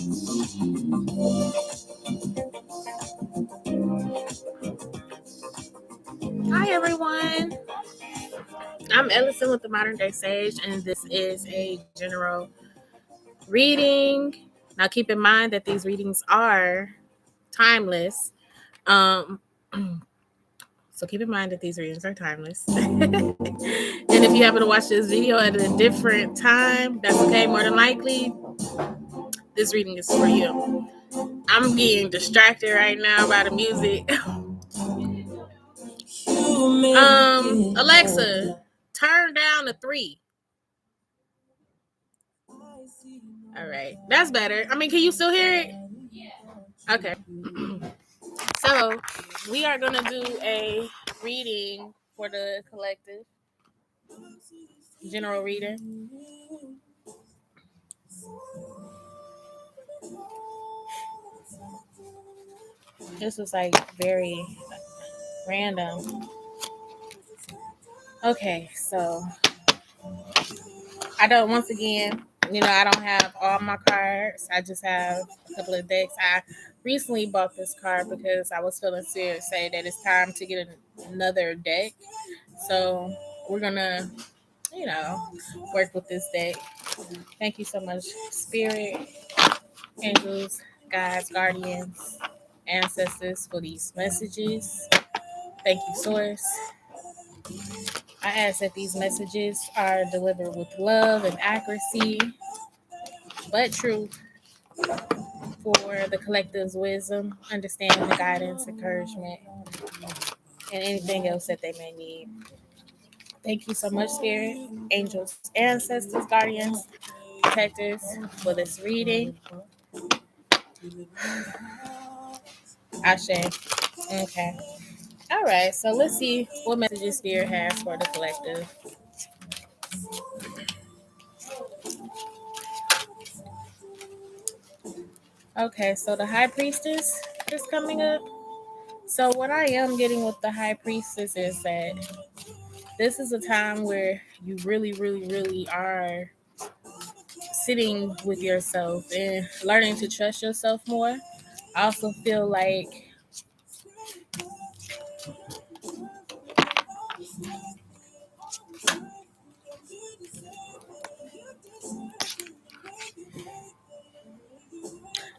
Hi everyone, I'm Elocin with the Modern Day Sage, and this is a general reading. Now keep in mind that these readings are timeless. Um, so keep in mind that these readings are timeless. And if you happen to watch this video at a different time, that's okay. More than likely, this reading is for you. I'm getting distracted right now by the music. Alexa, turn down to 3. All right, that's better. I mean, can you still hear it? Okay. So we are gonna do a reading for the collective, general reader. This was like very random. Okay, so I don't. Once again, I don't have all my cards. I just have a couple of decks. I recently bought this card because I was feeling serious, say that it's time to get another deck. So we're gonna, work with this deck. Thank you so much, Spirit, angels, guides, guardians, ancestors, for these messages. Thank you, Source. I ask that these messages are delivered with love and accuracy, but truth, for the collective's wisdom, understanding, guidance, encouragement, and anything else that they may need. Thank you so much, Spirit, angels, ancestors, guardians, protectors, for this reading. Ashe. Okay. All right. So let's see what messages Spirit has for the collective. Okay. So the High Priestess is coming up. So what I am getting with the High Priestess is that this is a time where you really, really, really are sitting with yourself and learning to trust yourself more. I also feel like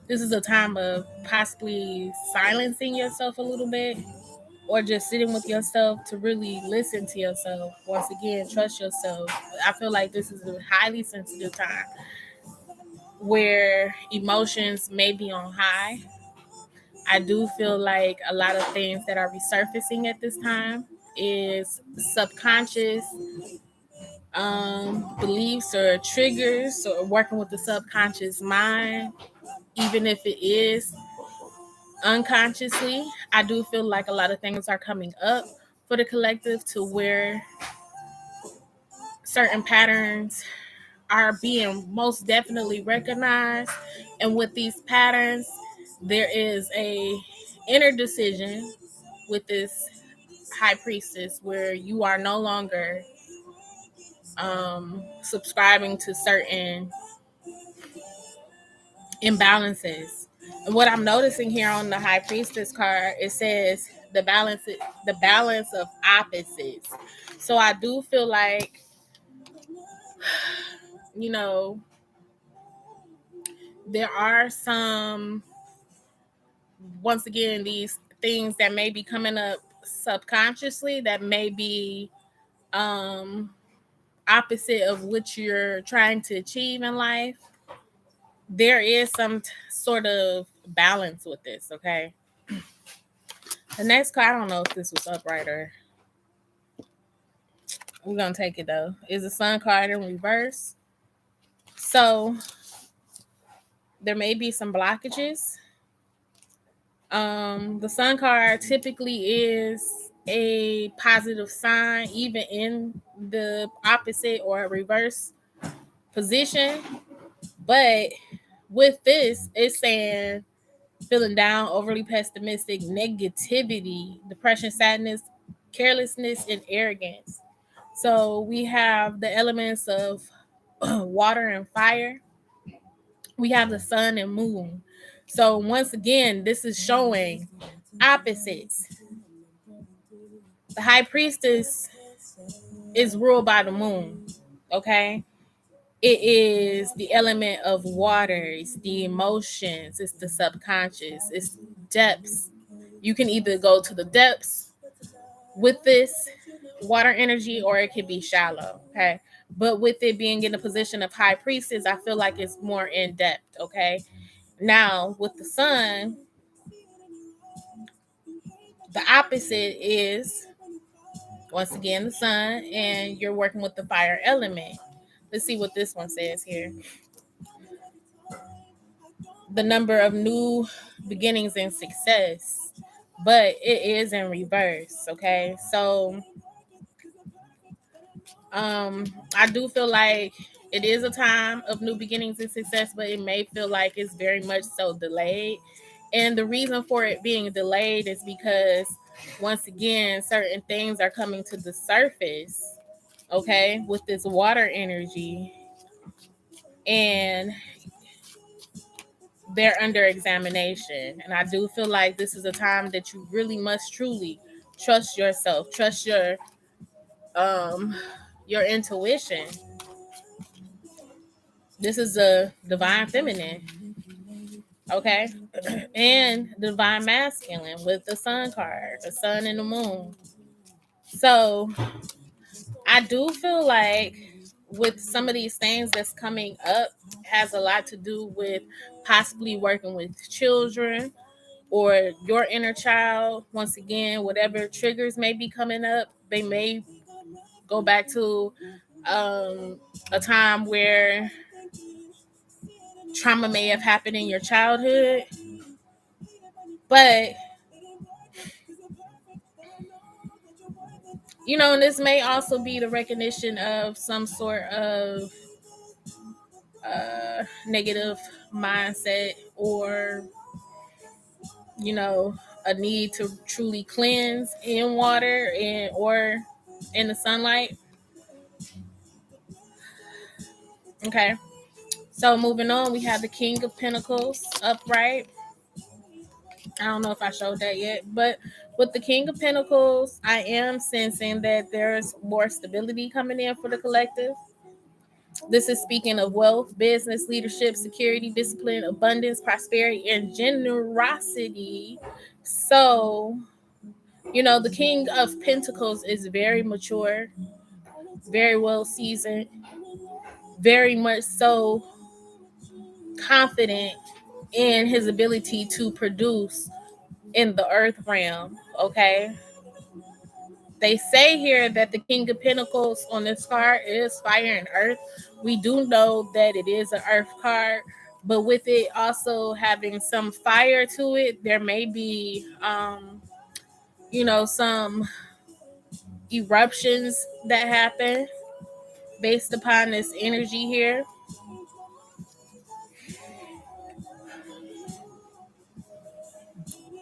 this is a time of possibly silencing yourself a little bit, or just sitting with yourself to really listen to yourself. Once again, trust yourself. I feel like this is a highly sensitive time where emotions may be on high. I do feel like a lot of things that are resurfacing at this time is subconscious beliefs or triggers, or working with the subconscious mind, even if it is unconsciously. I do feel like a lot of things are coming up for the collective to where certain patterns are being most definitely recognized. And with these patterns, there is a inner decision with this High Priestess where you are no longer subscribing to certain imbalances. And what I'm noticing here on the High Priestess card, it says the balance of opposites. So I do feel like, there are some, once again, these things that may be coming up subconsciously that may be opposite of what you're trying to achieve in life. There is some sort of balance with this, okay? The next card, I don't know if this was upright or we're going to take it though, is the Sun card in reverse. So there may be some blockages. The Sun card typically is a positive sign, even in the opposite or reverse position. But with this, it's saying feeling down, overly pessimistic, negativity, depression, sadness, carelessness, and arrogance. So we have the elements of water and fire, we have the sun and moon. So once again, this is showing opposites. The high priestess is ruled by the moon. Okay. It is the element of water, it's the emotions, it's the subconscious, it's depths. You can either go to the depths with this water energy or it could be shallow. Okay. But with it being in the position of high priestess, I feel like it's more in depth. Okay. Now, with the sun, the opposite is once again the sun, and you're working with the fire element. Let's see what this one says here. The number of new beginnings and success, but it is in reverse. Okay. So I do feel like it is a time of new beginnings and success, but it may feel like it's very much so delayed. And the reason for it being delayed is because once again, certain things are coming to the surface, okay, with this water energy, and they're under examination. And I do feel like this is a time that you really must truly trust yourself, trust um your intuition. This is a divine feminine, okay? And divine masculine with the sun card, the sun and the moon. So I do feel like with some of these things that's coming up has a lot to do with possibly working with children or your inner child. Once again, whatever triggers may be coming up, they may go back to a time where trauma may have happened in your childhood. But and this may also be the recognition of some sort of negative mindset, or a need to truly cleanse in water and or in the sunlight. Okay. So moving on, we have the King of Pentacles upright. I don't know if I showed that yet, but with the King of Pentacles, I am sensing that there's more stability coming in for the collective. This is speaking of wealth, business, leadership, security, discipline, abundance, prosperity, and generosity. So, the King of Pentacles is very mature, very well seasoned, very much so confident in his ability to produce in the earth realm. Okay. They say here that the King of Pentacles on this card is fire and earth. We do know that it is an earth card, but with it also having some fire to it, there may be, some eruptions that happen based upon this energy here.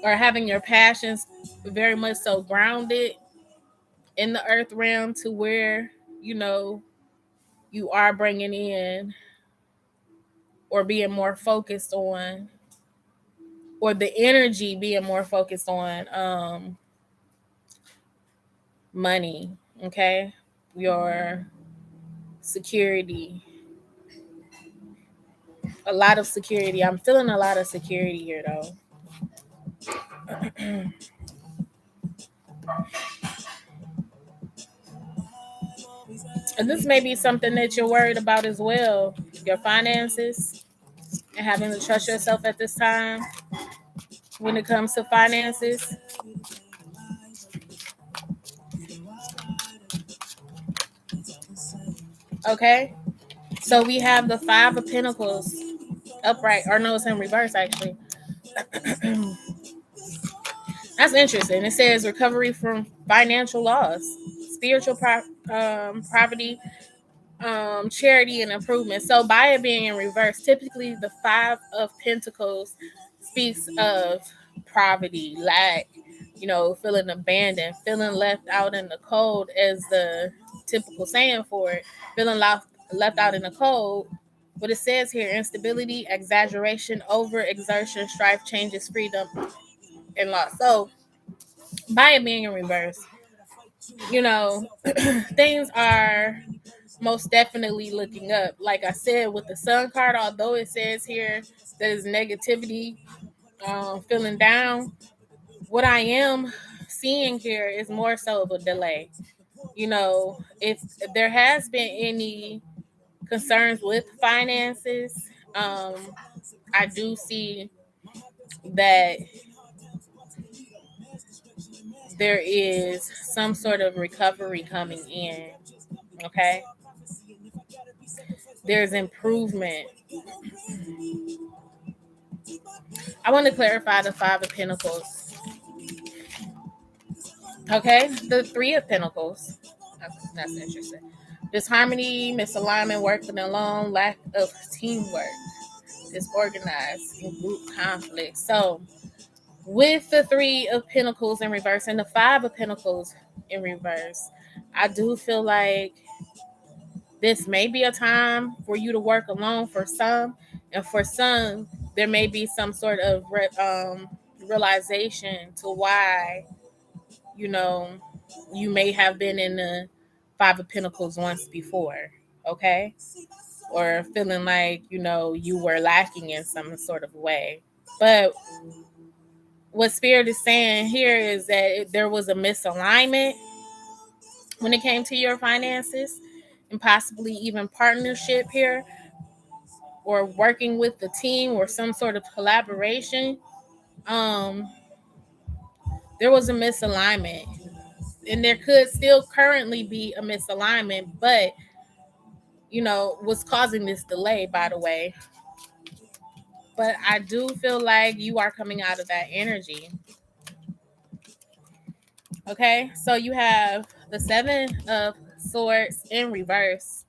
Or having your passions very much so grounded in the earth realm to where, you are bringing in or being more focused on, or the energy being more focused on money, okay? Your security. A lot of security. I'm feeling a lot of security here though. And this may be something that you're worried about as well. Your finances and having to trust yourself at this time when it comes to finances. Okay. So we have the Five of Pentacles upright, or no, it's in reverse actually. That's interesting. It says recovery from financial loss, spiritual poverty, charity, and improvement. So by it being in reverse, typically the Five of Pentacles speaks of poverty, lack, feeling abandoned, feeling left out in the cold, as the typical saying for it, feeling left out in the cold. What it says here: instability, exaggeration, overexertion, strife, changes, freedom, and loss. So by it being in reverse, you know, things are most definitely looking up. Like I said, with the sun card, although it says here that is negativity, feeling down, what I am seeing here is more so of a delay. You know, if there has been any concerns with finances, I do see that there is some sort of recovery coming in. Okay, there's improvement. I want to clarify the Five of Pentacles. Okay, the Three of Pentacles. That's interesting. Disharmony, misalignment, working alone, lack of teamwork, disorganized, and group conflict. So, with the Three of Pentacles in reverse and the Five of Pentacles in reverse, I do feel like this may be a time for you to work alone for some, and for some, there may be some sort of realization to why, you know, you may have been in the Five of Pentacles once before, okay? Or feeling like, you know, you were lacking in some sort of way. But what Spirit is saying here is that there was a misalignment when it came to your finances and possibly even partnership here or working with the team or some sort of collaboration. Um, there was a misalignment. And there could still currently be a misalignment, but you know, what's causing this delay, by the way. But I do feel like you are coming out of that energy. Okay, so you have the Seven of Swords in reverse.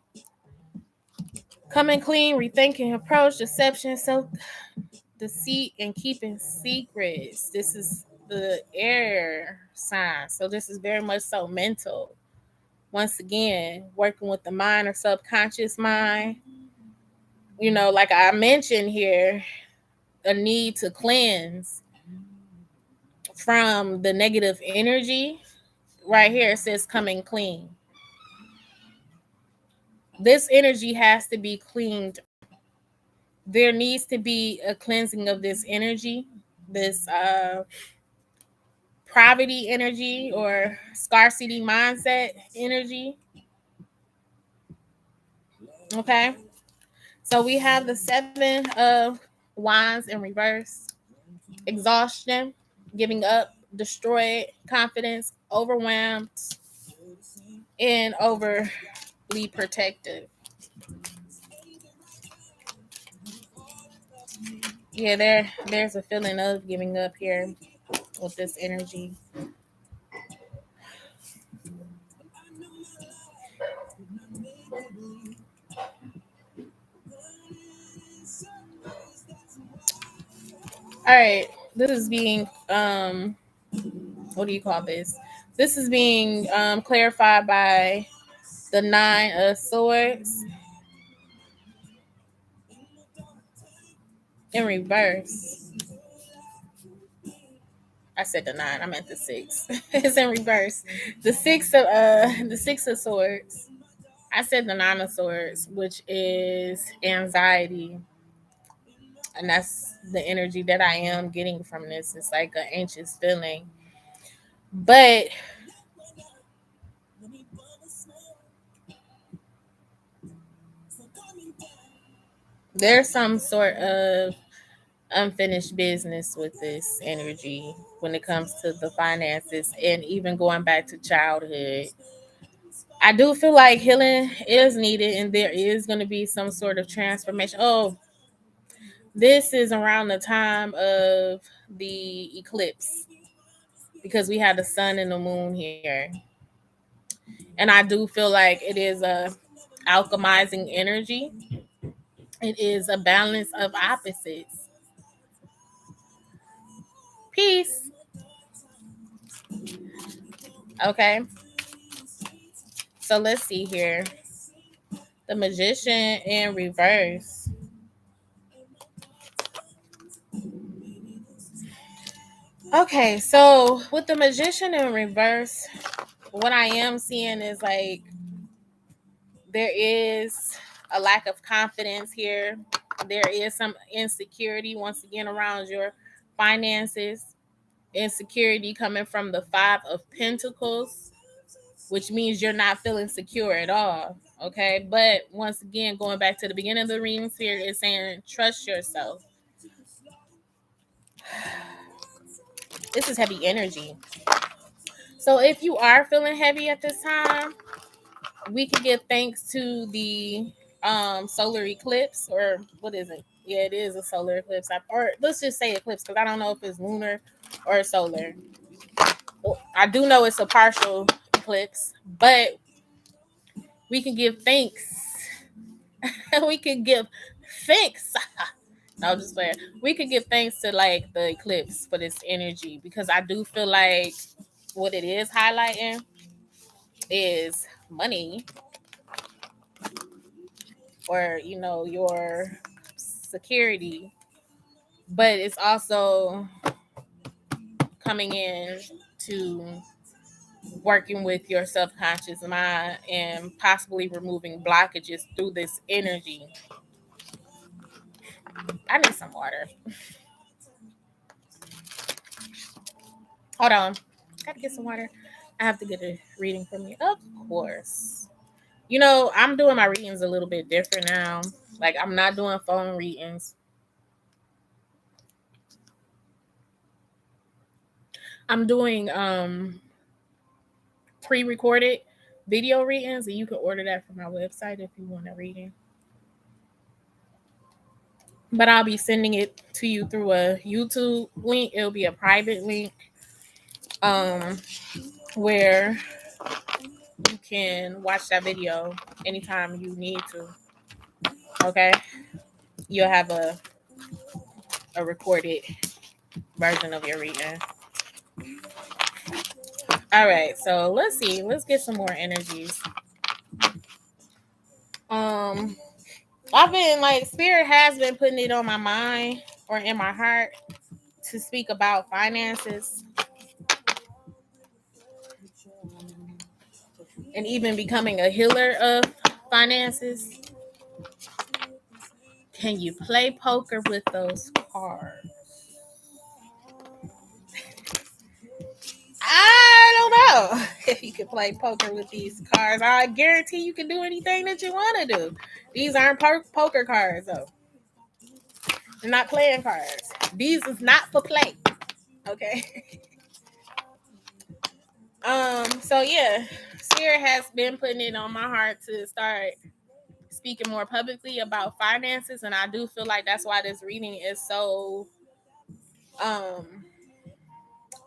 Coming clean, rethinking approach, deception, self deceit, and keeping secrets. This is the air sign. So this is very much so mental. Once again, working with the mind or subconscious mind. You know, like I mentioned here, a need to cleanse from the negative energy. Right here it says coming clean. This energy has to be cleaned. There needs to be a cleansing of this energy, this poverty energy or scarcity mindset energy. Okay. So we have the Seven of Wands in reverse. Exhaustion, giving up, destroyed, confidence, overwhelmed, and overly protective. Yeah, there's a feeling of giving up here with this energy. All right, this is being what do you call this? This is being clarified by the Nine of Swords in reverse. I said the nine. I meant the six. It's in reverse. The Six of Swords. I said the Nine of Swords, which is anxiety, and that's the energy that I am getting from this. It's like an anxious feeling, but there's some sort of unfinished business with this energy when it comes to the finances and even going back to childhood. I do feel like healing is needed and there is going to be some sort of transformation. Oh, this is around the time of the eclipse because we had the sun and the moon here. And I do feel like it is a alchemizing energy. It is a balance of opposites. Peace. Okay. So let's see here. The Magician in reverse. Okay, so with the Magician in reverse, what I am seeing is like there is a lack of confidence here. There is some insecurity once again around your finances. Insecurity coming from the Five of Pentacles, which means you're not feeling secure at all. Okay, but once again, going back to the beginning of the readings here, is saying trust yourself. This is heavy energy. So if you are feeling heavy at this time, we can give thanks to the solar eclipse, or what is it? Yeah, it is a solar eclipse. Or let's just say eclipse, because I don't know if it's lunar or solar. I do know it's a partial eclipse, but we can give thanks. We can give thanks. No, I'm just playing. We could give thanks to like the eclipse for this energy, because I do feel like what it is highlighting is money, or your security, but it's also coming in to working with your subconscious mind and possibly removing blockages through this energy. I need some water. Hold on. Gotta get some water. I have to get a reading from you. Of course. I'm doing my readings a little bit different now. Like, I'm not doing phone readings. I'm doing pre-recorded video readings, and you can order that from my website if you want a reading. But I'll be sending it to you through a YouTube link. It'll be a private link, um, where you can watch that video anytime you need to. Okay, you'll have a recorded version of your reading. All right, so let's see. Let's get some more energies. Um, I've been like, Spirit has been putting it on my mind or in my heart to speak about finances and even becoming a healer of finances. Can you play poker with those cards? I don't know if you can play poker with these cards. I guarantee you can do anything that you want to do. These aren't poker cards, though. They're not playing cards. These is not for play. Okay. So yeah, Spirit has been putting it on my heart to start speaking more publicly about finances, and I do feel like that's why this reading is so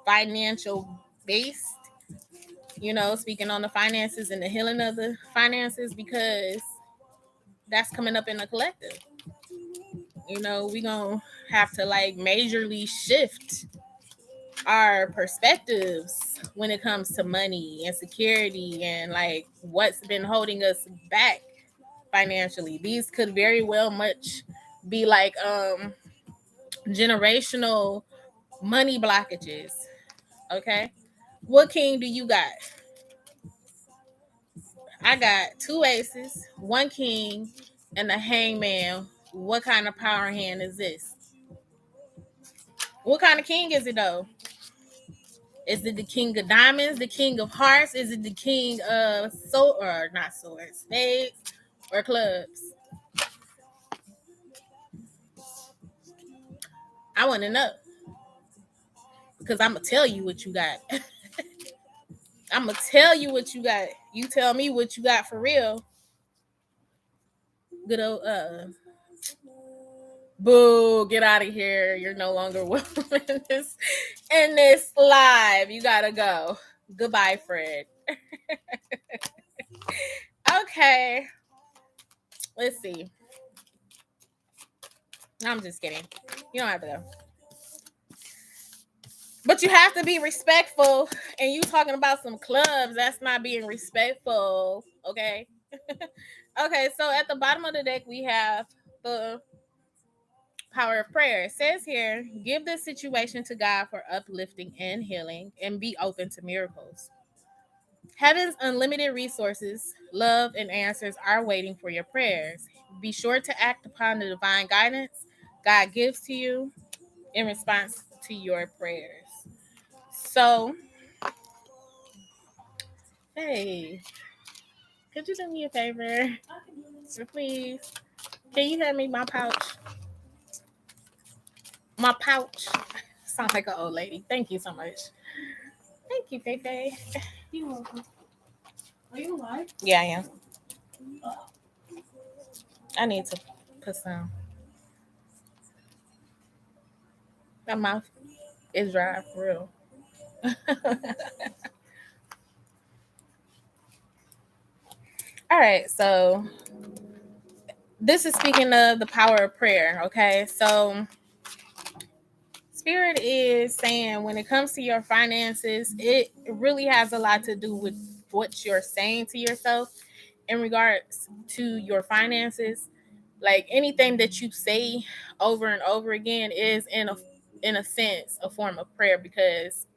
financial based. Speaking on the finances and the healing of the finances, because that's coming up in the collective. We gonna have to like majorly shift our perspectives when it comes to money and security and like what's been holding us back financially. These could very well much be like generational money blockages. Okay, what king do you got? I got two aces, one king, and a hangman. What kind of power hand is this? What kind of king is it though? Is it the king of diamonds, the king of hearts? Is it the king of or not swords, spades, or clubs? I want to know, because I'm gonna tell you what you got. I'm gonna tell you what you got. You tell me what you got for real. Good old boo, get out of here. You're no longer welcome in this live. You gotta go. Goodbye, Fred. Okay. Let's see. I'm just kidding. You don't have to go. But you have to be respectful. And you talking about some clubs, that's not being respectful. Okay. Okay, so at the bottom of the deck we have the Power of prayer. It says here, give the situation to God for uplifting and healing, and be open to miracles. Heaven's unlimited resources, love, and answers are waiting for your prayers. Be sure to act upon the divine guidance God gives to you in response to your prayers. So, hey, could you do me a favor? So please, can you hand me my pouch? My pouch. Sounds like an old lady. Thank you so much. Thank you, Fefe. You're welcome. Are you alive? Yeah, I am. I need to put some. My mouth is dry for real. All right, so this is speaking of the power of prayer. Okay, so Spirit is saying when it comes to your finances, it really has a lot to do with what you're saying to yourself in regards to your finances. Like anything that you say over and over again is in a sense a form of prayer, because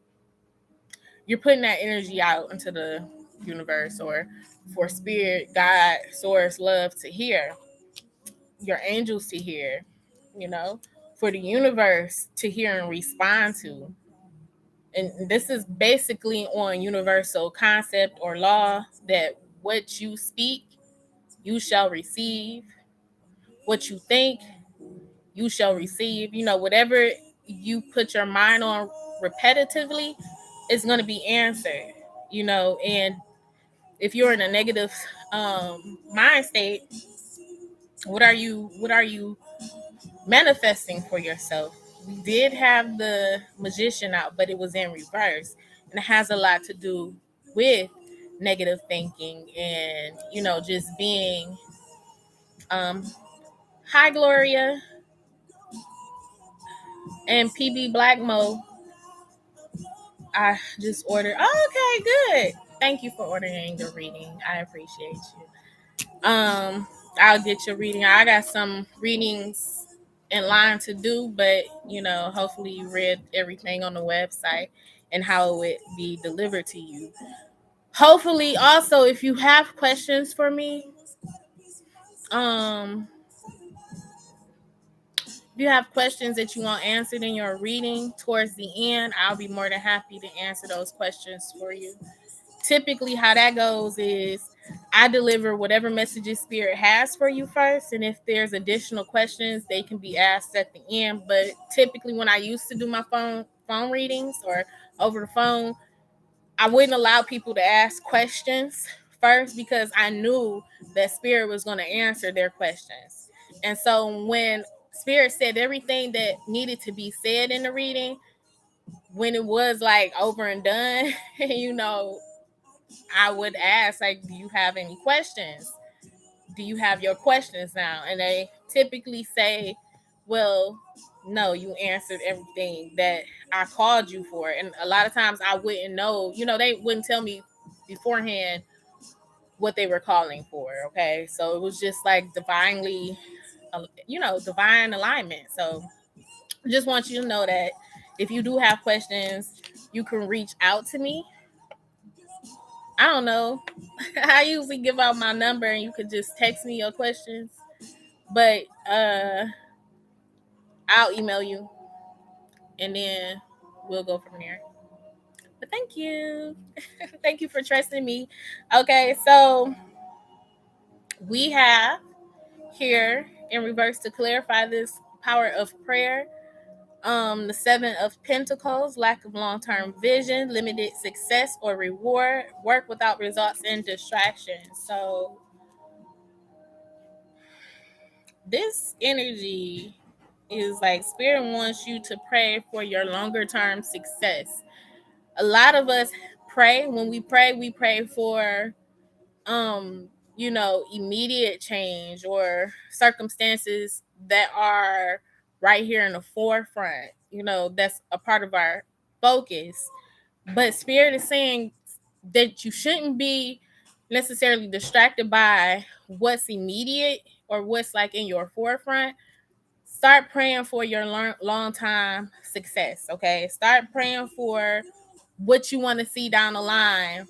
you're putting that energy out into the universe, or for spirit, God, source, love to hear, your angels to hear, you know, for the universe to hear and respond to. And this is basically on universal concept or law that what you speak, you shall receive. What you think, you shall receive. You know, whatever you put your mind on repetitively is going to be answered. You know, and if you're in a negative mind state, what are you manifesting for yourself? We did have the magician out, but it was in reverse, and it has a lot to do with negative thinking and just being hi Gloria and PB Blackmo. I just ordered. Oh, okay, good. Thank you for ordering the reading. I appreciate you. I'll get your reading. I got some readings in line to do, but hopefully you read everything on the website and how it would be delivered to you. Hopefully, also, if you have questions for me, um, if you have questions that you want answered in your reading towards the end, I'll be more than happy to answer those questions for you. Typically, how that goes is I deliver whatever messages spirit has for you first, and if there's additional questions, they can be asked at the end. But typically, when I used to do my phone readings or over the phone, I wouldn't allow people to ask questions first, because I knew that spirit was going to answer their questions. And so when spirit said everything that needed to be said in the reading, when it was like over and done, I would ask, like, do you have any questions? Do you have your questions now? And they typically say, well, no, you answered everything that I called you for. And a lot of times I wouldn't know, they wouldn't tell me beforehand what they were calling for. Okay. So it was just like divinely, divine alignment. So I just want you to know that if you do have questions, you can reach out to me. I don't know. I usually give out my number and you could just text me your questions. But I'll email you and then we'll go from there. But thank you. Thank you for trusting me. Okay, so we have here in reverse to clarify this power of prayer. The Seven of Pentacles, lack of long-term vision, limited success or reward, work without results, and distractions. So this energy is like spirit wants you to pray for your longer term success. A lot of us pray. When we pray for immediate change or circumstances that are right here in the forefront. That's a part of our focus. But spirit is saying that you shouldn't be necessarily distracted by what's immediate or what's like in your forefront. Start praying for your long time success. Okay, start praying for what you want to see down the line,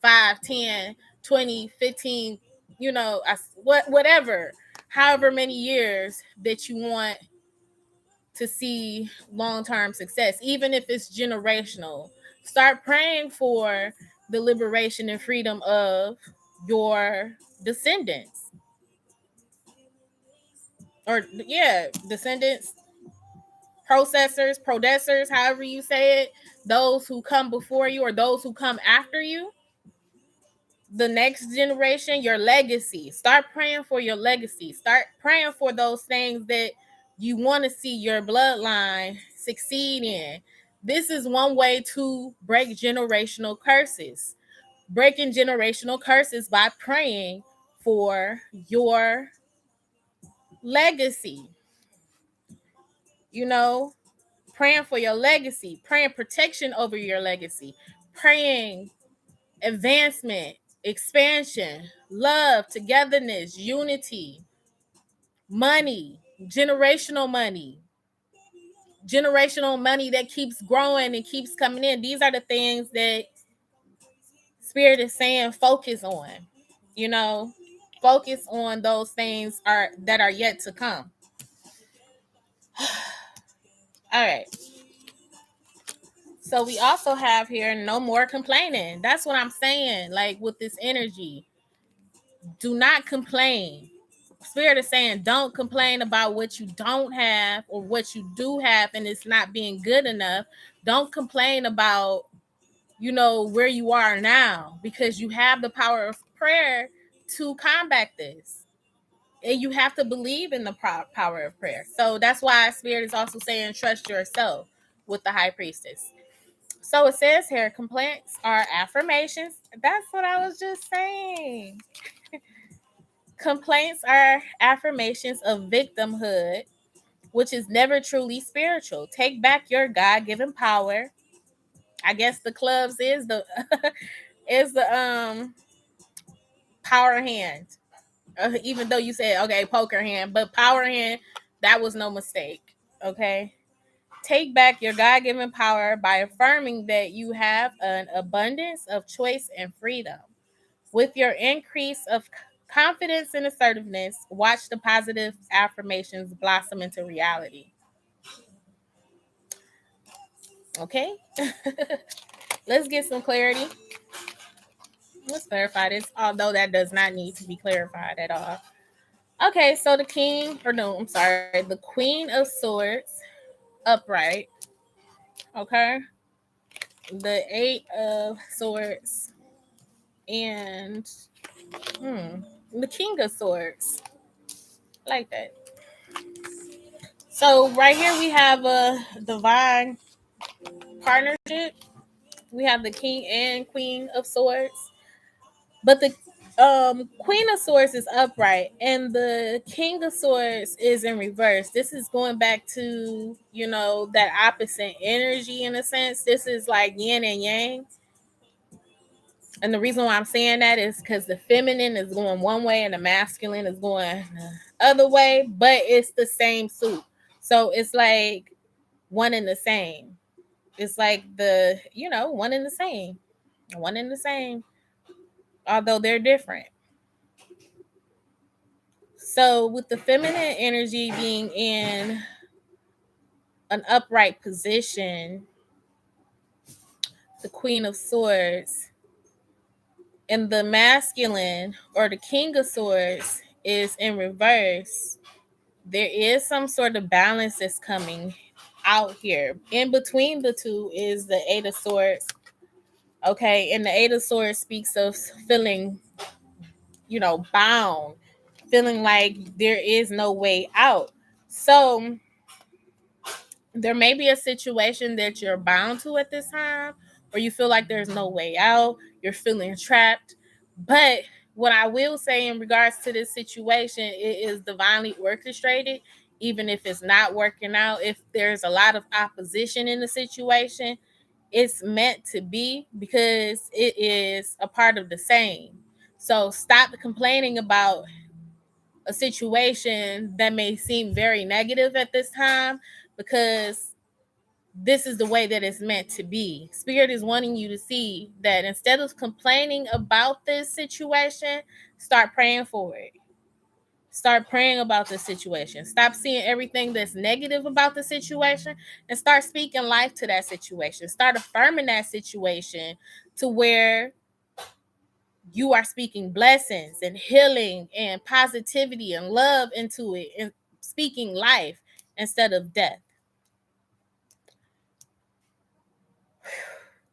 5, 10, 20, 15, whatever, however many years that you want to see long-term success, even if it's generational. Start praying for the liberation and freedom of your descendants, or yeah, descendants, processors, prodessors, however you say it, those who come before you or those who come after you, the next generation, your legacy. Start praying for your legacy. Start praying for those things that you want to see your bloodline succeed in. This is one way to break generational curses. Breaking generational curses by praying for your legacy. You know, praying for your legacy, praying protection over your legacy, praying advancement, expansion, love, togetherness, unity, money, generational money, generational money that keeps growing and keeps coming in. These are the things that Spirit is saying focus on. You know, focus on those things that are yet to come. All right. So we also have here no more complaining. That's what I'm saying. Like with this energy, do not complain. Spirit is saying don't complain about what you don't have or what you do have and it's not being good enough. Don't complain about, where you are now, because you have the power of prayer to combat this. And you have to believe in the power of prayer. So that's why Spirit is also saying trust yourself with the High Priestess. So it says here, complaints are affirmations. That's what I was just saying. Complaints are affirmations of victimhood, which is never truly spiritual. Take back your God-given power. I guess the clubs is the is the power hand. Even though you said okay, poker hand, but power hand, that was no mistake. Okay. Take back your God-given power by affirming that you have an abundance of choice and freedom. With your increase of confidence and assertiveness, watch the positive affirmations blossom into reality. Okay? Let's get some clarity. Let's clarify this, although that does not need to be clarified at all. Okay, so the king, or no, I'm sorry, the queen of swords, upright. Okay? The eight of swords and the king of swords. Like that. So right here we have a divine partnership. We have the king and queen of swords, but the queen of swords is upright and the king of swords is in reverse. This is going back to that opposite energy in a sense. This is like yin and yang. And the reason why I'm saying that is because the feminine is going one way and the masculine is going the other way, but it's the same suit. So it's like one and the same. It's like one and the same. One and the same, although they're different. So with the feminine energy being in an upright position, the Queen of Swords, and the masculine or the King of Swords is in reverse, there is some sort of balance that's coming out here. In between the two is the Eight of Swords. Okay, and the Eight of Swords speaks of feeling, bound, feeling like there is no way out. So there may be a situation that you're bound to at this time, or you feel like there's no way out, you're feeling trapped. But what I will say in regards to this situation, it is divinely orchestrated, even if it's not working out. If there's a lot of opposition in the situation, it's meant to be because it is a part of the same. So stop complaining about a situation that may seem very negative at this time, because this is the way that it's meant to be. Spirit is wanting you to see that instead of complaining about this situation, start praying for it. Start praying about the situation. Stop seeing everything that's negative about the situation and start speaking life to that situation. Start affirming that situation to where you are speaking blessings and healing and positivity and love into it and speaking life instead of death.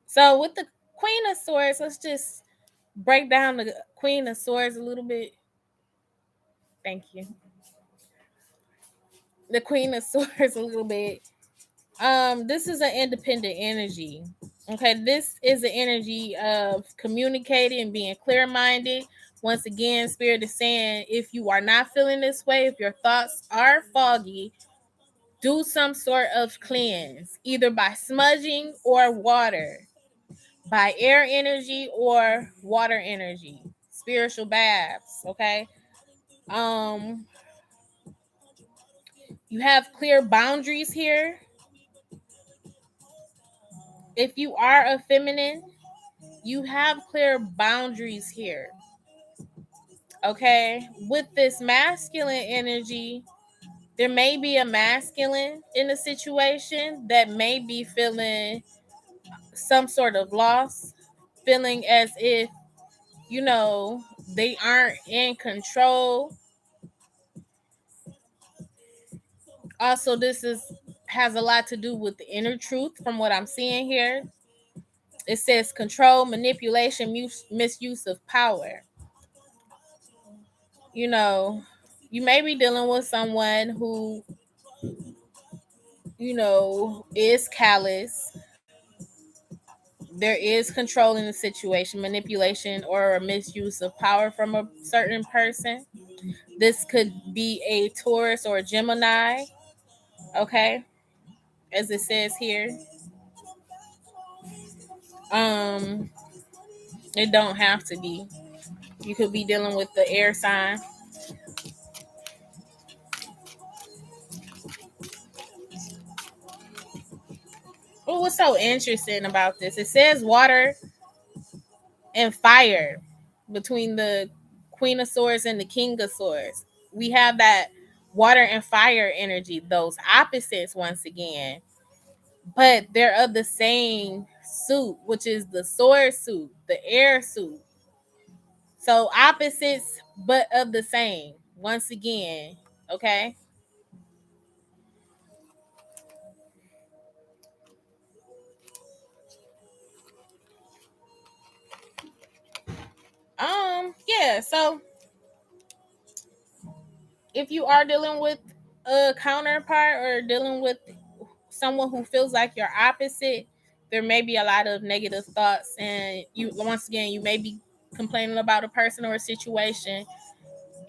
So with the Queen of Swords, let's just break down the Queen of Swords a little bit. Thank you. The Queen of Swords a little bit. This is an independent energy. Okay, this is the energy of communicating and being clear-minded. Once again, Spirit is saying if you are not feeling this way, if your thoughts are foggy, do some sort of cleanse, either by smudging or water, by air energy or water energy, spiritual baths. Okay. Um, you have clear boundaries here. If you are a feminine, you have clear boundaries here. Okay. With this masculine energy, there may be a masculine in the situation that may be feeling some sort of loss, feeling as if, you know, they aren't in control. Also, this is has a lot to do with the inner truth from what I'm seeing here. It says control, manipulation, misuse of power. You know, you may be dealing with someone who, you know, is callous. There is control in the situation, manipulation, or a misuse of power from a certain person. This could be a Taurus or a Gemini, okay, as it says here. Um, it don't have to be. You could be dealing with the air sign. Oh, what's so interesting about this? It says water and fire between the Queen of Swords and the King of Swords. We have that water and fire energy, those opposites once again, but they're of the same suit, which is the sword suit, the air suit. So opposites, but of the same. Once again, okay. Yeah. So if you are dealing with a counterpart or dealing with someone who feels like you're opposite, there may be a lot of negative thoughts, and you once again you may be complaining about a person or a situation,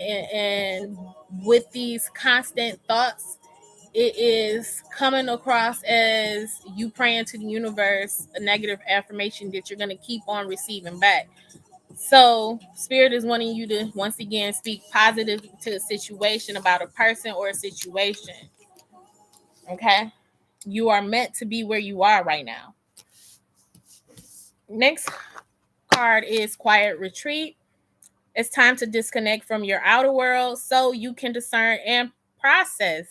and with these constant thoughts, it is coming across as you praying to the universe a negative affirmation that you're going to keep on receiving back. So Spirit is wanting you to once again speak positive to a situation about a person or a situation. Okay, you are meant to be where you are right now. Next card is Quiet Retreat. It's time to disconnect from your outer world so you can discern and process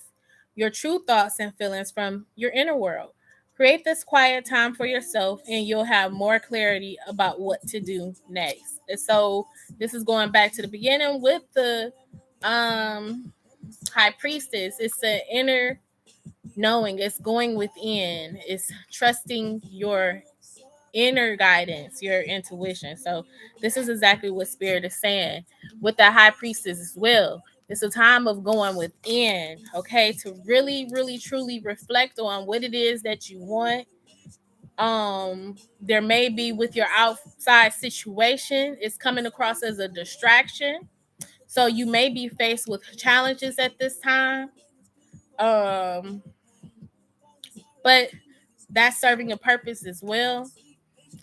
your true thoughts and feelings from your inner world. Create this quiet time for yourself and you'll have more clarity about what to do next. And so this is going back to the beginning with the High Priestess. It's the inner knowing, it's going within, it's trusting your inner guidance, your intuition. So this is exactly what Spirit is saying with the High Priestess as well. It's a time of going within, okay, to really, really, truly reflect on what it is that you want. There may be with your outside situation, it's coming across as a distraction. So you may be faced with challenges at this time. Um, but that's serving a purpose as well.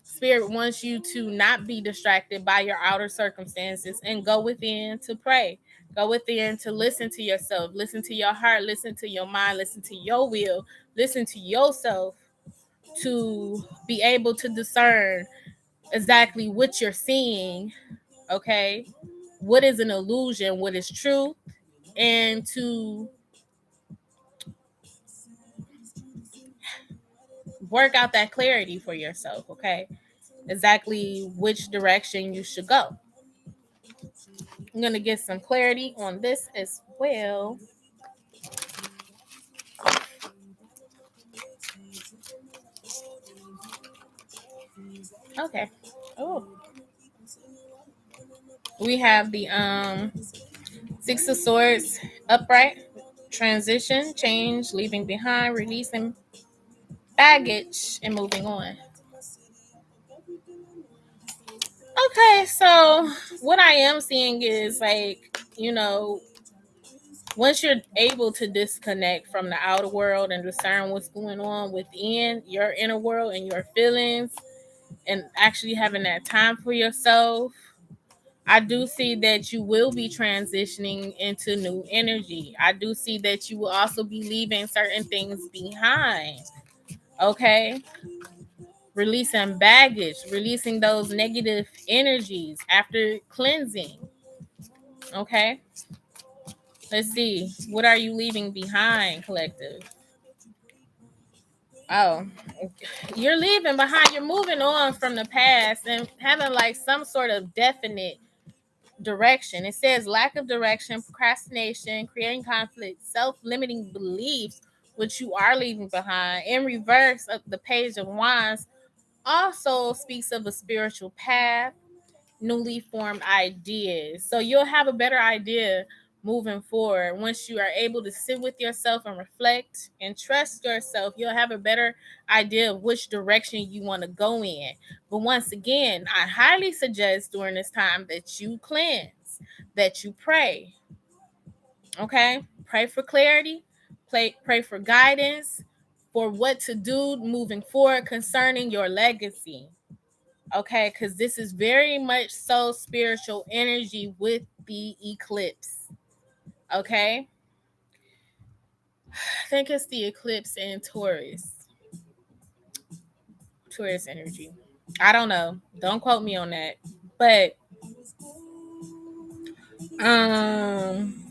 Spirit wants you to not be distracted by your outer circumstances and go within to pray. Go within to listen to yourself, listen to your heart, listen to your mind, listen to your will, listen to yourself to be able to discern exactly what you're seeing, okay? What is an illusion, what is true, and to work out that clarity for yourself, okay? Exactly which direction you should go. I'm going to get some clarity on this as well. Okay. Oh, we have the Six of Swords upright, transition, change, leaving behind, releasing baggage, and moving on. Okay, so what I am seeing is like, once you're able to disconnect from the outer world and discern what's going on within your inner world and your feelings and actually having that time for yourself, I do see that you will be transitioning into new energy. I do see that you will also be leaving certain things behind. Okay. Releasing baggage, releasing those negative energies after cleansing. Okay. Let's see. What are you leaving behind, collective? Oh, you're leaving behind. You're moving on from the past and having like some sort of definite direction. It says lack of direction, procrastination, creating conflict, self-limiting beliefs, which you are leaving behind. In reverse of the Page of Wands also speaks of a spiritual path, newly formed ideas. So you'll have a better idea moving forward once you are able to sit with yourself and reflect and trust yourself. You'll have a better idea of which direction you want to go in. But once again, I highly suggest during this time that you cleanse, that you pray. Okay? Pray for clarity, pray for guidance, for what to do moving forward concerning your legacy. Okay, because this is very much so spiritual energy with the eclipse. Okay, I think it's the eclipse in Taurus energy. I don't know. Don't quote me on that. But um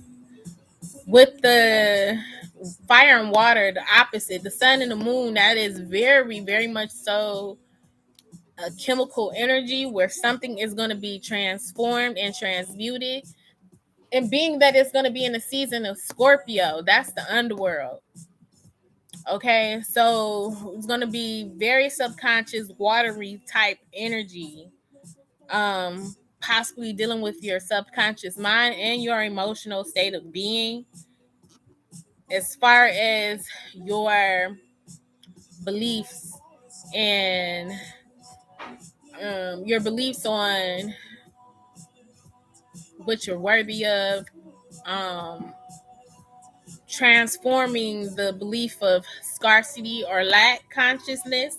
with the fire and water, the opposite, the sun and the moon, that is very, very much so a chemical energy where something is going to be transformed and transmuted. And being that it's going to be in the season of Scorpio, that's the underworld. Okay, so it's going to be very subconscious, watery type energy. Possibly dealing with your subconscious mind and your emotional state of being. As far as your beliefs and your beliefs on what you're worthy of, um, transforming the belief of scarcity or lack consciousness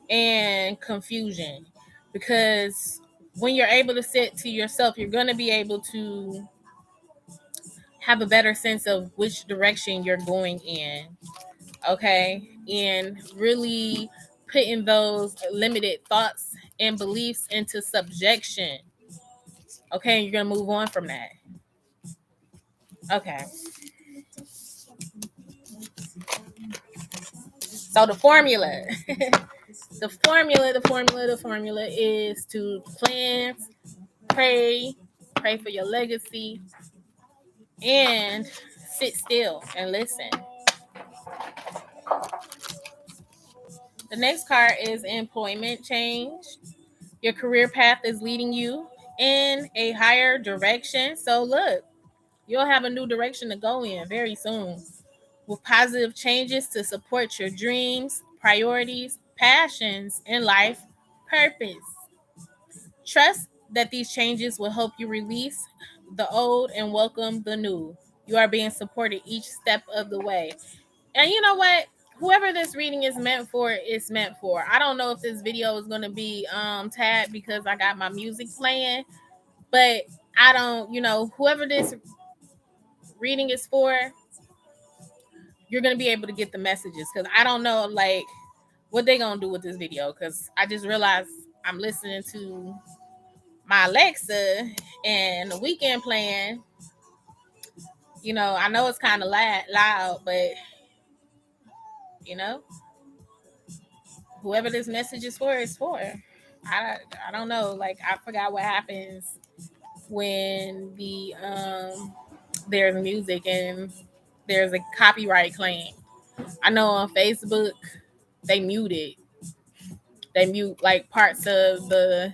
and confusion. Because when you're able to sit to yourself, you're going to be able to have a better sense of which direction you're going in. Okay. And really putting those limited thoughts and beliefs into subjection. Okay. And you're going to move on from that. Okay. So the formula, the formula is to cleanse, pray for your legacy, and sit still and listen. The next card is employment change. Your career path is leading you in a higher direction. So look, you'll have a new direction to go in very soon with positive changes to support your dreams, priorities, passions, and life purpose. Trust that these changes will help you release the old and welcome the new. You are being supported each step of the way. And you know what? Whoever this reading is meant for, it's meant for. I don't know if this video is going to be tagged because I got my music playing, but I don't, whoever this reading is for, you're going to be able to get the messages. Because I don't know, like, what they going to do with this video. Because I just realized I'm listening to my Alexa and the weekend playing. You know, I know it's kind of loud, but, you know, whoever this message is for, is for. I don't know. Like, I forgot what happens when there's music and there's a copyright claim. I know on Facebook they mute like parts of the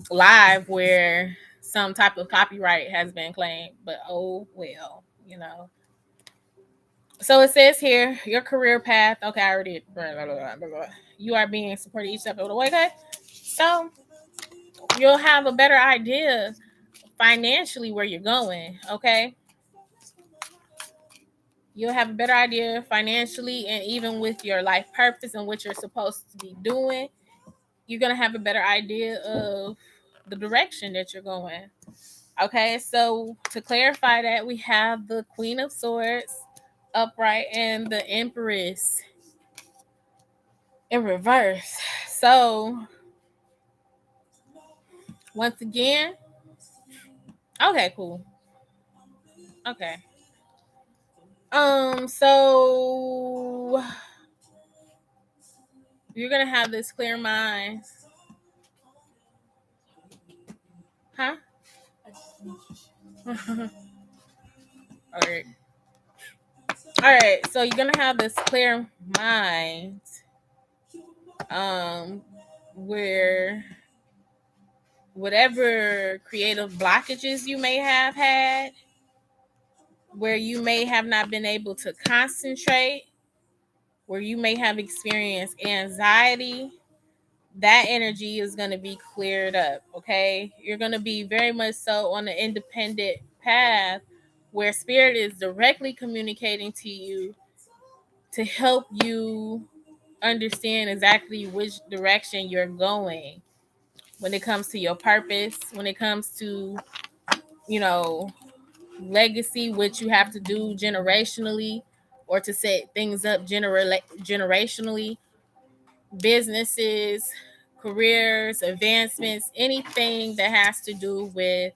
live where some type of copyright has been claimed, but oh well, you know. So it says here, your career path. Okay, I already. You are being supported each step of the way. Okay, so you'll have a better idea financially where you're going. Okay, you'll have a better idea financially, and even with your life purpose and what you're supposed to be doing, you're gonna have a better idea of the direction that you're going. Okay, so to clarify that, we have the Queen of Swords upright and the Empress in reverse. So once again, okay, cool. Okay. So you're gonna have this clear mind. Huh? All right. All right. So you're gonna have this clear mind, where whatever creative blockages you may have had, where you may have not been able to concentrate, where you may have experienced anxiety, that energy is going to be cleared up. Okay, you're going to be very much so on an independent path where spirit is directly communicating to you to help you understand exactly which direction you're going when it comes to your purpose, when it comes to, you know, legacy, which you have to do generationally or to set things up generationally, businesses, careers, advancements, anything that has to do with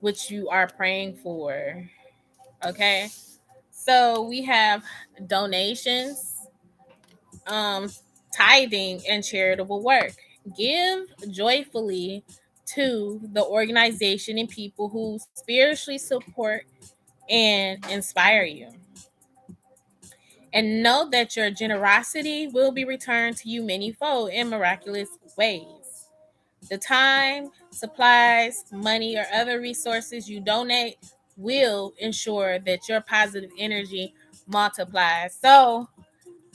what you are praying for. Okay, so we have donations, tithing, and charitable work. Give joyfully to the organization and people who spiritually support and inspire you. And know that your generosity will be returned to you manyfold in miraculous ways. The time, supplies, money, or other resources you donate will ensure that your positive energy multiplies. So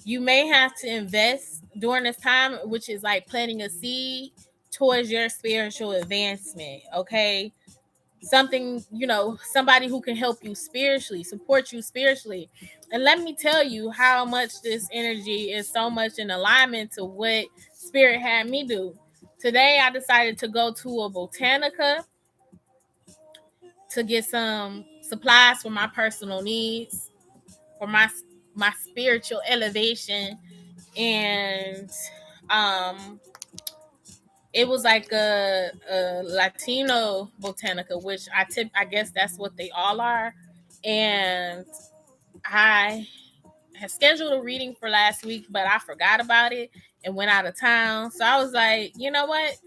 you may have to invest during this time, which is like planting a seed towards your spiritual advancement. Okay, something, you know, somebody who can help you spiritually, support you spiritually. And let me tell you how much this energy is so much in alignment to what spirit had me do. Today I decided to go to a botanica to get some supplies for my personal needs, for my spiritual elevation. And it was like a Latino botanica, which I guess that's what they all are. And I had scheduled a reading for last week, but I forgot about it and went out of town. So I was like, you know what?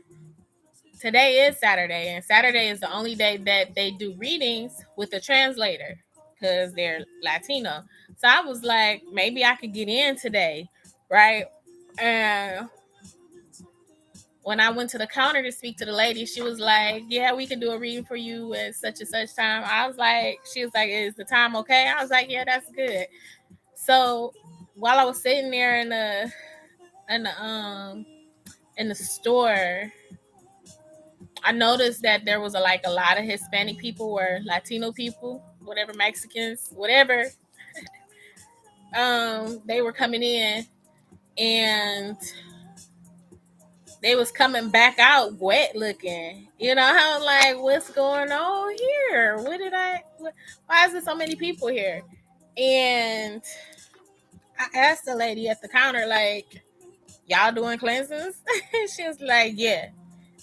Today is Saturday, and Saturday is the only day that they do readings with a translator because they're Latino. So I was like, maybe I could get in today, right? And when I went to the counter to speak to the lady, she was like, yeah, we can do a reading for you at such and such time. I was like, she was like, is the time okay? I was like, yeah, that's good. So while I was sitting there in the store, I noticed that there was a lot of Hispanic people or Latino people, whatever, Mexicans, whatever. They were coming in, and they was coming back out wet looking. You know, I was like, what's going on here? Why is there so many people here? And I asked the lady at the counter, like, y'all doing cleanses? She was like, yeah.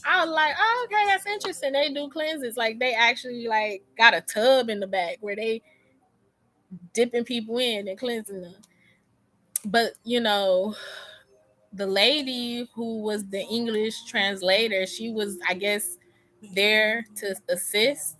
I was like, oh, okay, that's interesting. They do cleanses. Like, they actually, like, got a tub in the back where they dipping people in and cleansing them. But, you know, the lady who was the English translator, she was, I guess, there to assist.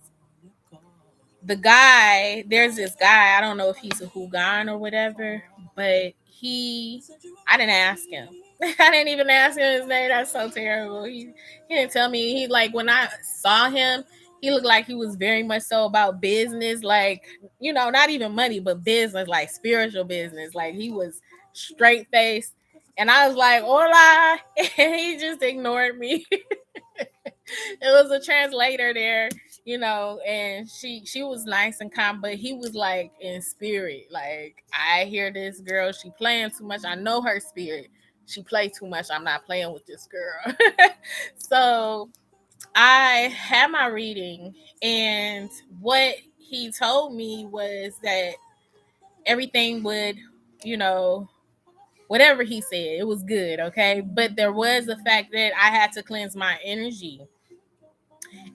The guy, there's this guy, I don't know if he's a Hugan or whatever, but I didn't ask him. I didn't even ask him his name. That's so terrible. He didn't tell me. He, like, when I saw him, he looked like he was very much so about business, like, you know, not even money, but business, like spiritual business. Like, he was straight faced. And I was like, hola. And he just ignored me. It was a translator there, you know, and she was nice and calm, but he was like in spirit. Like, I hear this girl, she playing too much. I know her spirit. She play too much. I'm not playing with this girl. So I had my reading, and what he told me was that everything would, you know, whatever he said, it was good, okay? But there was the fact that I had to cleanse my energy,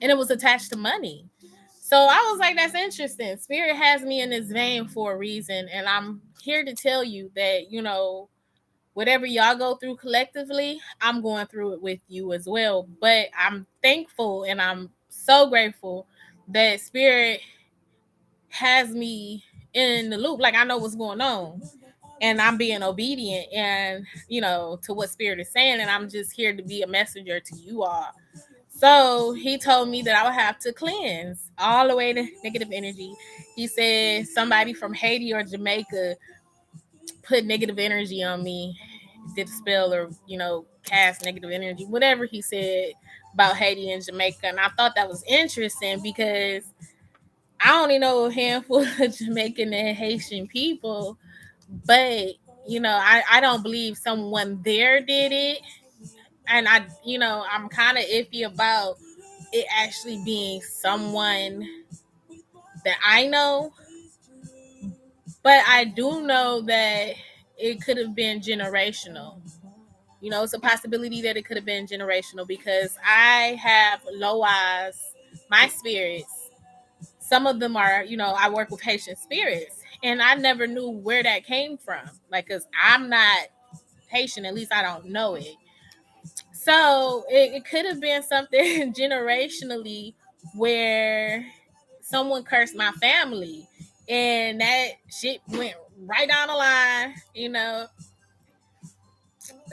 and it was attached to money. So I was like, that's interesting. Spirit has me in this vein for a reason. And I'm here to tell you that, you know, whatever y'all go through collectively, I'm going through it with you as well. But I'm thankful and I'm so grateful that Spirit has me in the loop. Like, I know what's going on. And I'm being obedient and, you know, to what Spirit is saying. And I'm just here to be a messenger to you all. So he told me that I would have to cleanse all the way to negative energy. He said somebody from Haiti or Jamaica put negative energy on me, did a spell or, you know, cast negative energy, whatever he said about Haiti and Jamaica. And I thought that was interesting because I only know a handful of Jamaican and Haitian people, but, you know, I don't believe someone there did it. And I, you know, I'm kind of iffy about it actually being someone that I know, but I do know that it could have been generational. You know, it's a possibility that it could have been generational because I have low eyes, my spirits. Some of them are, you know, I work with Haitian spirits, and I never knew where that came from. Like, because I'm not Haitian, at least I don't know it. So it could have been something generationally where someone cursed my family and that shit went right down the line, you know.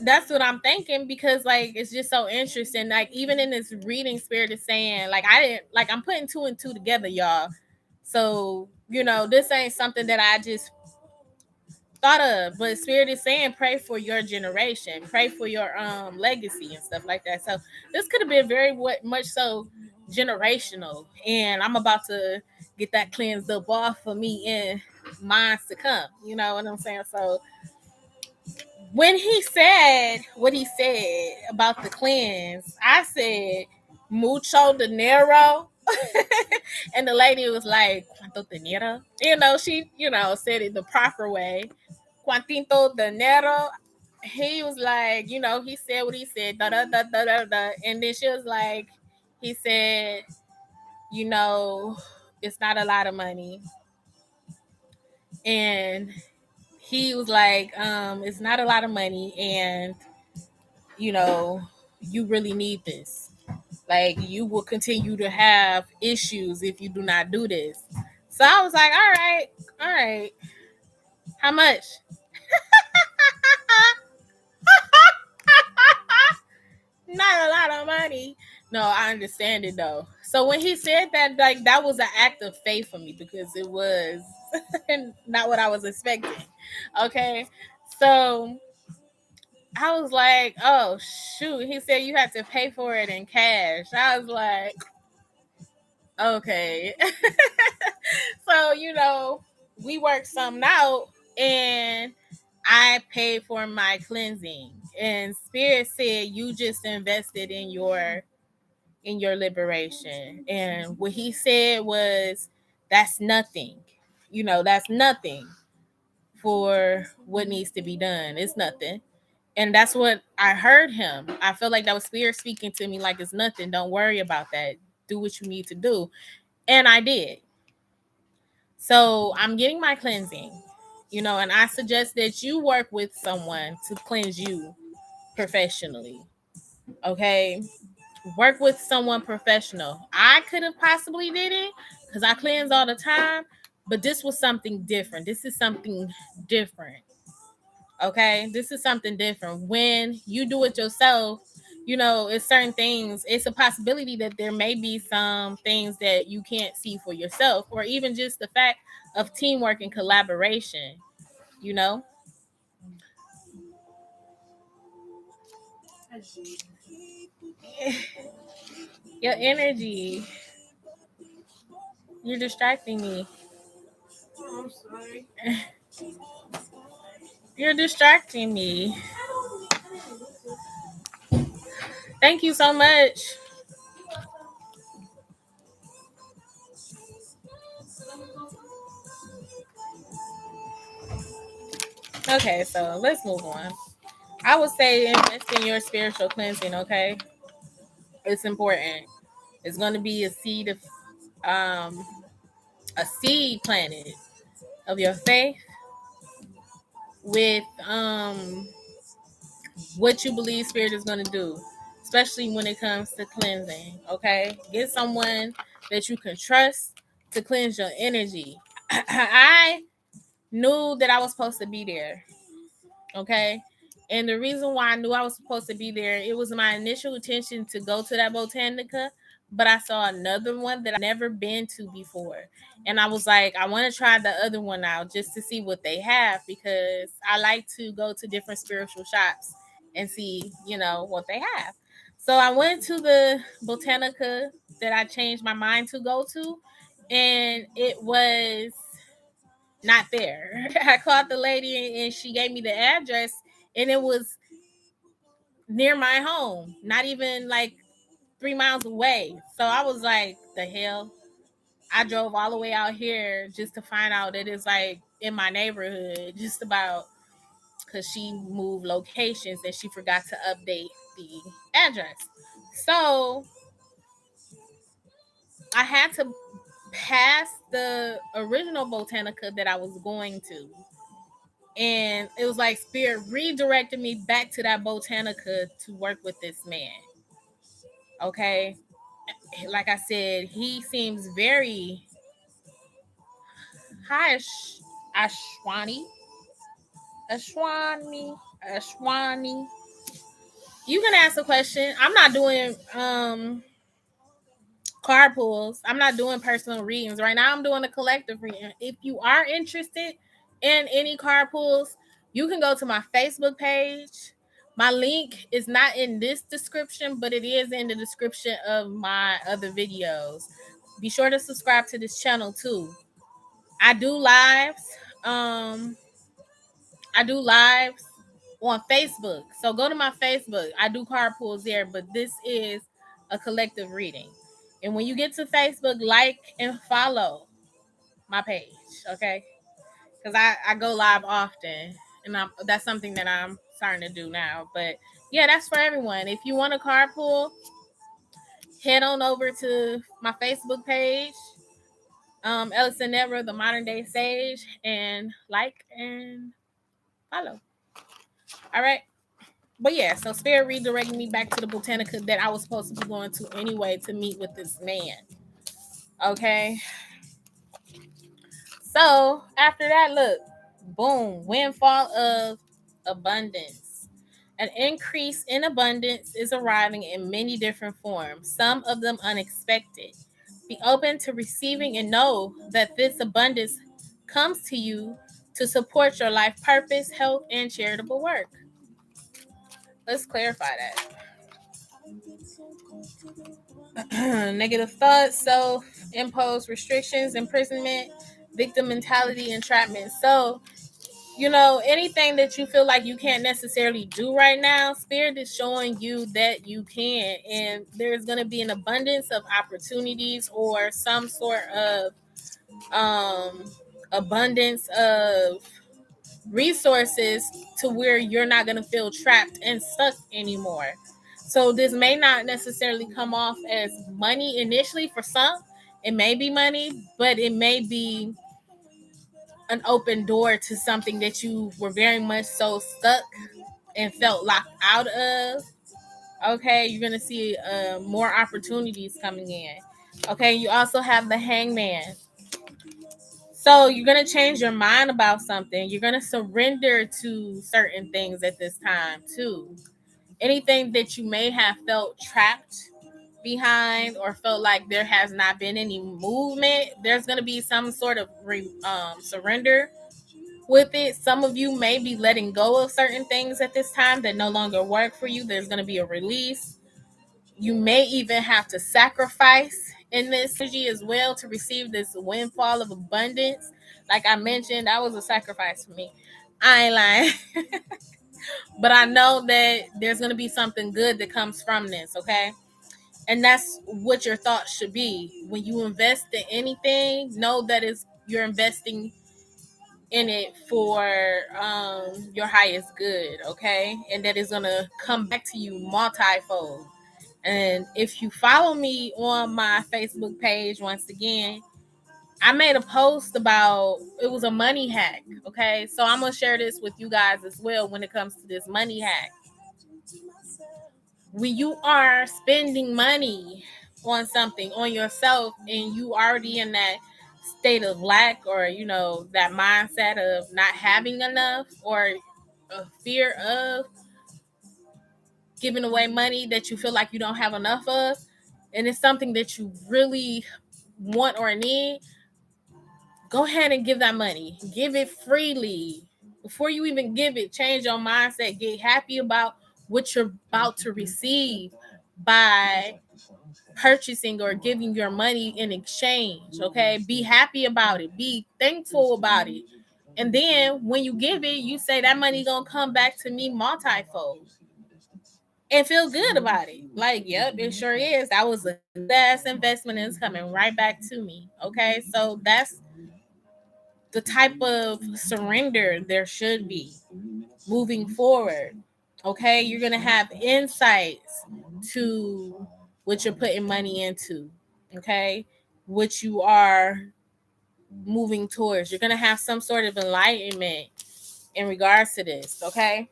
That's what I'm thinking because, like, it's just so interesting. Like, even in this reading, Spirit is saying, like, I didn't, like, I'm putting two and two together, y'all. So, you know, this ain't something that I just thought of, but Spirit is saying pray for your generation, pray for your legacy and stuff like that. So this could have been very much so generational, and I'm about to get that cleansed up off of me in minds to come. You know what I'm saying? So when he said what he said about the cleanse, I said mucho dinero. And the lady was like, "Cuánto dinero?" You know, she, you know, said it the proper way. Cuantito dinero. He was like, you know, he said what he said, da da da da da da. And then she was like, he said, you know, it's not a lot of money. And he was like, it's not a lot of money, and you know, you really need this. Like, you will continue to have issues if you do not do this. So I was like, all right, how much? Not a lot of money. No, I understand it though. So when he said that, like, that was an act of faith for me because it was not what I was expecting. Okay. So I was like, oh shoot. He said you had to pay for it in cash. I was like, okay. So, you know, we worked something out and I paid for my cleansing. And Spirit said you just invested in your liberation. And what he said was, that's nothing. That's nothing for what needs to be done. It's nothing. And that's what I heard him. I felt like that was Spirit speaking to me like it's nothing. Don't worry about that. Do what you need to do. And I did. So I'm getting my cleansing, and I suggest that you work with someone to cleanse you professionally. Okay? Work with someone professional. I could have possibly did it because I cleanse all the time, but this was something different. This is something different. Okay? This is something different. When you do it yourself, it's certain things. It's a possibility that there may be some things that you can't see for yourself, or even just the fact of teamwork and collaboration, you know? Your energy. You're distracting me. Oh, I'm sorry. You're distracting me. Thank you so much. Okay, so let's move on. I would say invest in your spiritual cleansing, okay? It's important. It's going to be um a seed planted of your faith with what you believe Spirit is going to do, especially when it comes to cleansing, okay? Get someone that you can trust to cleanse your energy. I knew that I was supposed to be there, okay? And the reason why I knew I was supposed to be there, it was my initial intention to go to that botanica, but I saw another one that I've never been to before. And I was like, I want to try the other one out just to see what they have, because I like to go to different spiritual shops and see, what they have. So I went to the botanica that I changed my mind to go to, and it was not there. I called the lady and she gave me the address, and it was near my home, not even like 3 miles away. So I was like, the hell? I drove all the way out here just to find out that it's like in my neighborhood, just about, because she moved locations and she forgot to update the address. So I had to pass the original botanica that I was going to. And it was like Spirit redirected me back to that botanica to work with this man. Okay. Like I said, he seems very hi Ashwani. Ashwani. Ashwani. You can ask a question. I'm not doing card pulls. I'm not doing personal readings. Right now I'm doing a collective reading. If you are interested in any card pulls, you can go to my Facebook page. My link is not in this description, but it is in the description of my other videos. Be sure to subscribe to this channel too. I do lives. I do lives on Facebook. So go to my Facebook. I do card pulls there, but this is a collective reading. And when you get to Facebook, like and follow my page, okay? Because I go live often, and that's something that I'm starting to do now. But yeah, that's for everyone. If you want a card pull, head on over to my Facebook page, Elocin Ned'RAH, the Modern Day Sage, and like and follow. All right. But yeah, so Spirit redirected me back to the botanica that I was supposed to be going to anyway to meet with this man. Okay. So after that, look, boom, windfall of abundance. An increase in abundance is arriving in many different forms, some of them unexpected. Be open to receiving and know that this abundance comes to you to support your life purpose, health, and charitable work. Let's clarify that. Negative thoughts, self-imposed restrictions, imprisonment, victim mentality, entrapment. So anything that you feel like you can't necessarily do right now, Spirit is showing you that you can. And there's going to be an abundance of opportunities or some sort of abundance of resources to where you're not going to feel trapped and stuck anymore. So this may not necessarily come off as money initially for some. It may be money, but it may be an open door to something that you were very much so stuck and felt locked out of. Okay, you're going to see more opportunities coming in. Okay, you also have the Hangman. So you're going to change your mind about something. You're going to surrender to certain things at this time, too. Anything that you may have felt trapped behind or felt like there has not been any movement, there's going to be some sort of surrender with it. Some of you may be letting go of certain things at this time that no longer work for you. There's going to be a release. You may even have to sacrifice in this energy as well to receive this windfall of abundance. Like I mentioned, that was a sacrifice for me. I ain't lying. But I know that there's going to be something good that comes from this, okay? And that's what your thoughts should be. When you invest in anything, know that you're investing in it for your highest good, okay? And that is going to come back to you multifold. And if you follow me on my Facebook page, once again, I made a post about it was a money hack. Okay. So I'm going to share this with you guys as well when it comes to this money hack. When you are spending money on something, on yourself, and you already in that state of lack or, that mindset of not having enough or a fear of giving away money that you feel like you don't have enough of, and it's something that you really want or need, go ahead and give that money. Give it freely. Before you even give it, change your mindset. Get happy about what you're about to receive by purchasing or giving your money in exchange. Okay. Be happy about it. Be thankful about it. And then when you give it, you say that money gonna come back to me multifold. And feel good about it. Like, yep, it sure is. That was a good ass investment and it's coming right back to me. Okay. So that's the type of surrender there should be moving forward. Okay. You're going to have insights to what you're putting money into. Okay. What you are moving towards. You're going to have some sort of enlightenment in regards to this. Okay.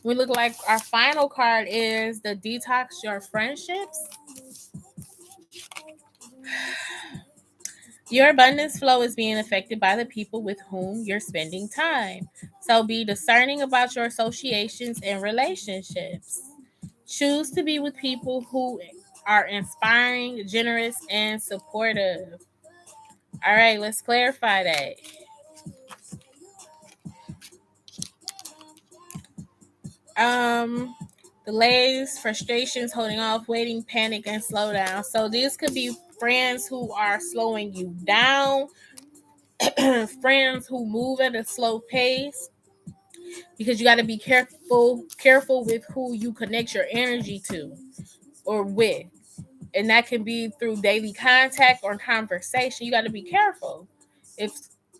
We look like our final card is the detox your friendships. Your abundance flow is being affected by the people with whom you're spending time. So be discerning about your associations and relationships. Choose to be with people who are inspiring, generous, and supportive. All right, let's clarify that. Um, Delays, frustrations, holding off, waiting, panic, and slow down. So these could be friends who are slowing you down, friends who move at a slow pace, because you got to be careful with who you connect your energy to or with. And that can be through daily contact or conversation. You got to be careful. If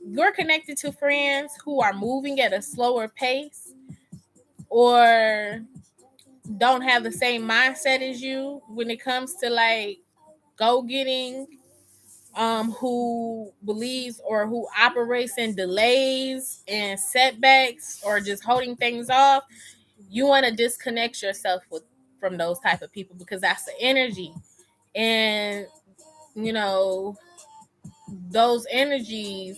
you're connected to friends who are moving at a slower pace or don't have the same mindset as you when it comes to like go getting, who believes or who operates in delays and setbacks or just holding things off, you want to disconnect yourself from those type of people, because that's the energy. And you know those energies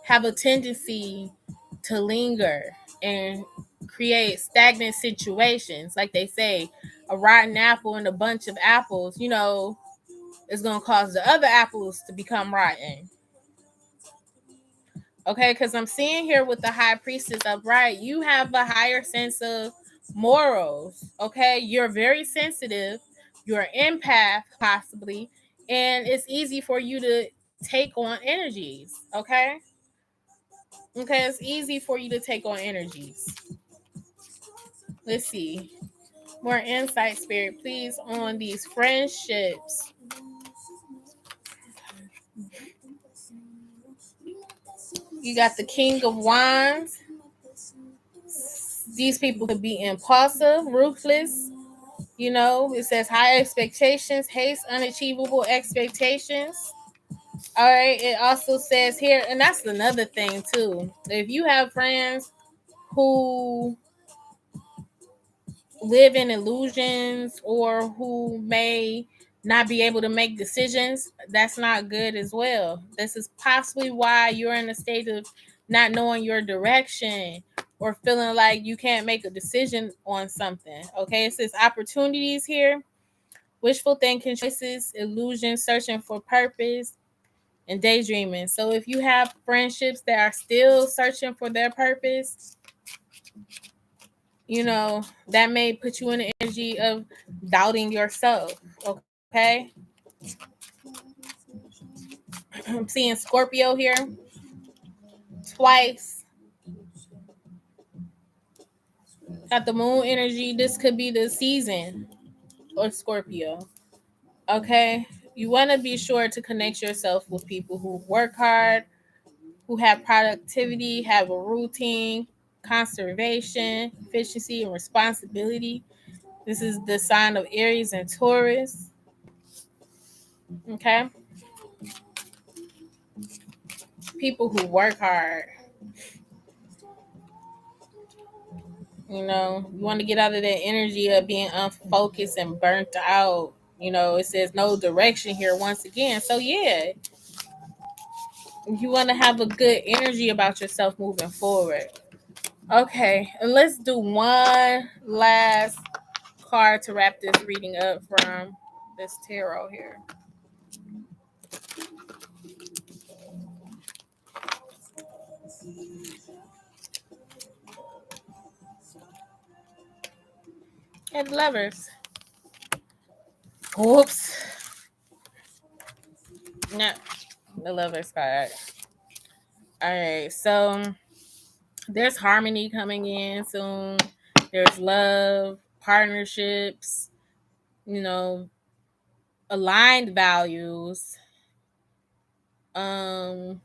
have a tendency to linger and create stagnant situations. Like they say, a rotten apple and a bunch of apples, is going to cause the other apples to become rotten. Okay, because I'm seeing here with the high priestess upright, you have a higher sense of morals. Okay, you're very sensitive, you're an empath, possibly, and it's easy for you to take on energies. Okay, Okay, it's easy for you to take on energies. Let's see. More insight, Spirit, please, on these friendships. You got the King of Wands. These people could be impulsive, ruthless. You know, it says high expectations, haste unachievable expectations. All right. It also says here, and that's another thing too. If you have friends who live in illusions or who may not be able to make decisions, that's not good as well. This is possibly why you're in a state of not knowing your direction or feeling like you can't make a decision on something. Okay, it says opportunities here, wishful thinking, choices, illusions, searching for purpose, and daydreaming. So if you have friendships that are still searching for their purpose, you know, that may put you in the energy of doubting yourself. Okay. I'm seeing Scorpio here twice. Got the moon energy. This could be the season or Scorpio. Okay. You want to be sure to connect yourself with people who work hard, who have productivity, have a routine, conservation, efficiency, and responsibility. This is the sign of Aries and Taurus. Okay. People who work hard. You know, you want to get out of that energy of being unfocused and burnt out. You know, it says no direction here once again. So, yeah, you want to have a good energy about yourself moving forward. Okay, and let's do one last card to wrap this reading up from this tarot here. And lovers. Whoops. No, the lovers card. All right, so there's harmony coming in soon. There's love, partnerships, you know, aligned values, um,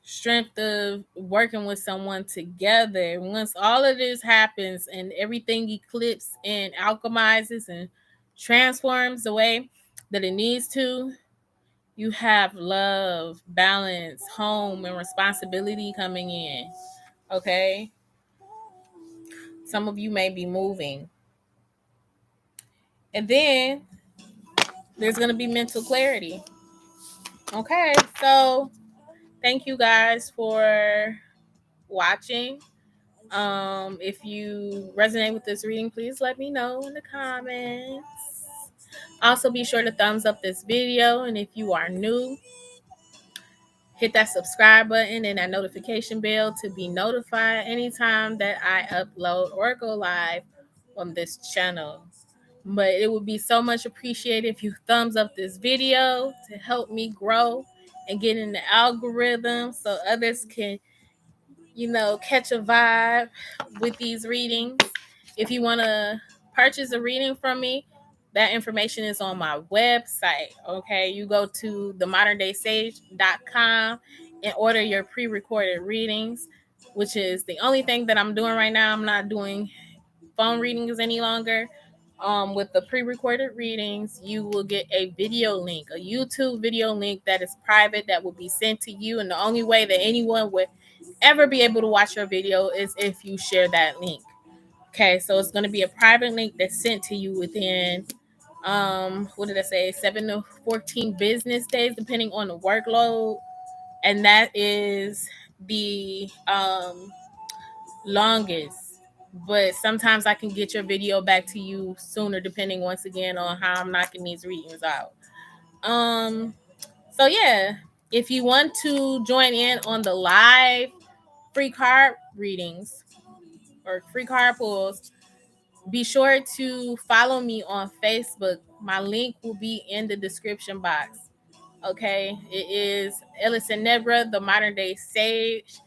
strength of working with someone together. Once all of this happens and everything eclipses and alchemizes and transforms the way that it needs to, you have love, balance, home, and responsibility coming in. Okay. Some of you may be moving. And then there's going to be mental clarity. Okay. So thank you guys for watching. If you resonate with this reading, please let me know in the comments. Also, be sure to thumbs up this video. And if you are new, hit that subscribe button and that notification bell to be notified anytime that I upload or go live on this channel. But it would be so much appreciated if you thumbs up this video to help me grow and get in the algorithm so others can, you know, catch a vibe with these readings. If you want to purchase a reading from me, that information is on my website. Okay, you go to themoderndaysage.com and order your pre-recorded readings, which is the only thing that I'm doing right now. I'm not doing phone readings any longer. With the pre-recorded readings, you will get a video link, a YouTube video link that is private that will be sent to you. And the only way that anyone would ever be able to watch your video is if you share that link. Okay, so it's going to be a private link that's sent to you within what did I say, 7 to 14 business days, depending on the workload. And that is the longest. But sometimes I can get your video back to you sooner, depending once again on how I'm knocking these readings out. So yeah, if you want to join in on the live free card readings or free card pulls, be sure to follow me on Facebook. My link will be in the description box. Okay, it is Elocin Ned'RAH, the Modern Day Sage.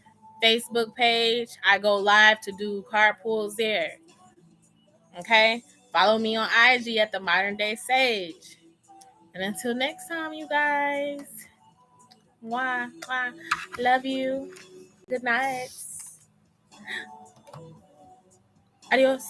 Facebook page. I go live to do card pulls there. Okay? Follow me on IG at the Modern Day Sage. And until next time, you guys. Mwah, mwah. Love you. Good night. Adios.